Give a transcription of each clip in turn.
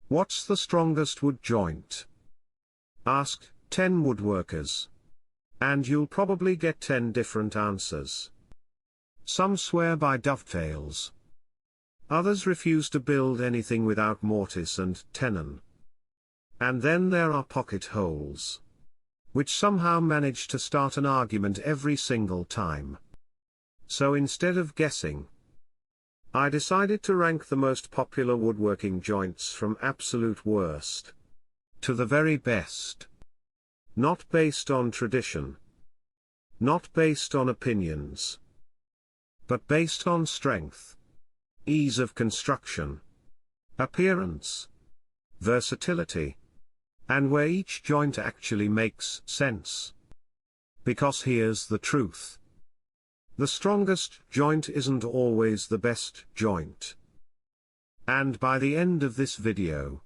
What's the strongest wood joint? Ask 10 woodworkers. And you'll probably get 10 different answers. Some swear by dovetails. Others refuse to build anything without mortise and tenon. And then there are pocket holes, which somehow manage to start an argument every single time. So instead of guessing, I decided to rank the most popular woodworking joints from absolute worst to the very best. Not based on tradition. Not based on opinions. But based on strength, ease of construction, appearance, versatility, and where each joint actually makes sense. Because here's the truth. The strongest joint isn't always the best joint. And by the end of this video,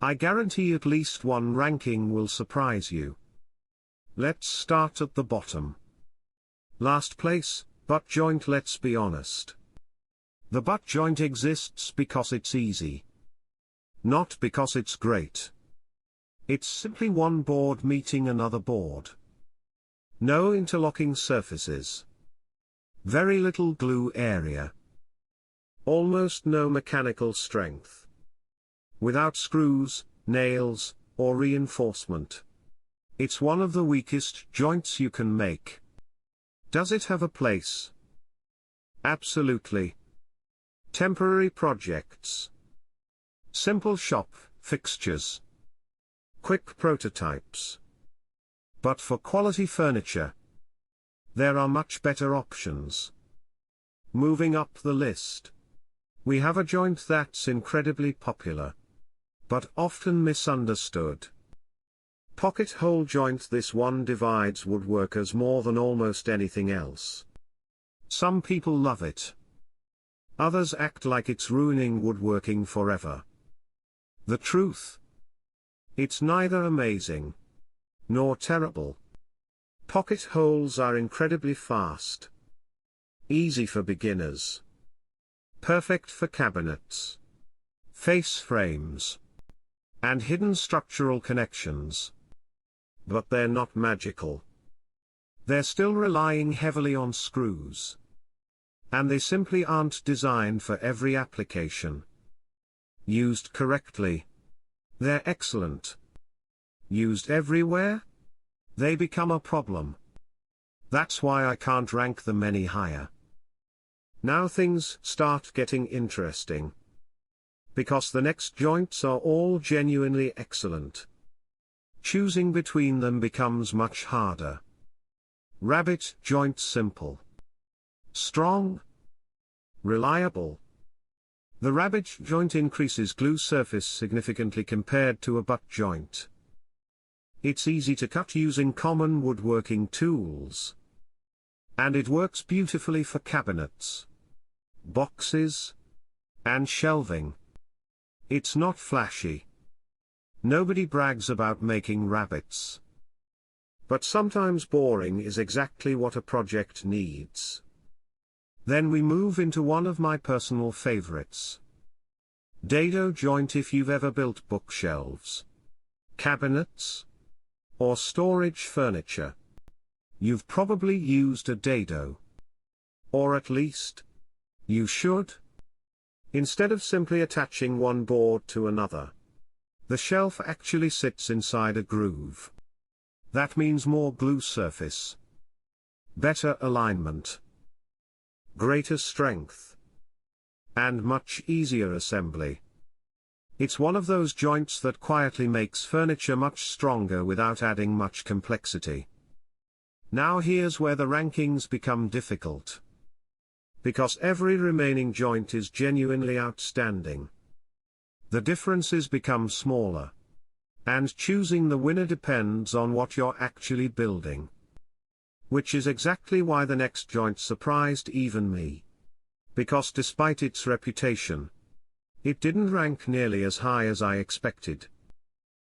I guarantee at least one ranking will surprise you. Let's start at the bottom. Last place, butt joint. Let's be honest. The butt joint exists because it's easy. Not because it's great. It's simply one board meeting another board. No interlocking surfaces. Very little glue area. Almost no mechanical strength. Without screws, nails, or reinforcement. It's one of the weakest joints you can make. Does it have a place? Absolutely. Temporary projects. Simple shop fixtures. Quick prototypes. But for quality furniture, there are much better options. Moving up the list, we have a joint that's incredibly popular, but often misunderstood. Pocket hole joint. This one divides woodworkers more than almost anything else. Some people love it. Others act like it's ruining woodworking forever. The truth? It's neither amazing nor terrible. Pocket holes are incredibly fast. Easy for beginners. Perfect for cabinets, face frames, and hidden structural connections. But they're not magical. They're still relying heavily on screws. And they simply aren't designed for every application. Used correctly, they're excellent. Used everywhere, they become a problem. That's why I can't rank them any higher. Now things start getting interesting. Because the next joints are all genuinely excellent. Choosing between them becomes much harder. Rabbet joint. Simple. Strong. Reliable. The rabbet joint increases glue surface significantly compared to a butt joint. It's easy to cut using common woodworking tools. And it works beautifully for cabinets, boxes, and shelving. It's not flashy. Nobody brags about making rabbets. But sometimes boring is exactly what a project needs. Then we move into one of my personal favorites. Dado joint. If you've ever built bookshelves, cabinets, or storage furniture, you've probably used a dado. Or at least, you should. Instead of simply attaching one board to another, the shelf actually sits inside a groove. That means more glue surface, better alignment, greater strength, and much easier assembly. It's one of those joints that quietly makes furniture much stronger without adding much complexity. Now here's where the rankings become difficult. Because every remaining joint is genuinely outstanding, the differences become smaller. And choosing the winner depends on what you're actually building. Which is exactly why the next joint surprised even me. Because despite its reputation, it didn't rank nearly as high as I expected.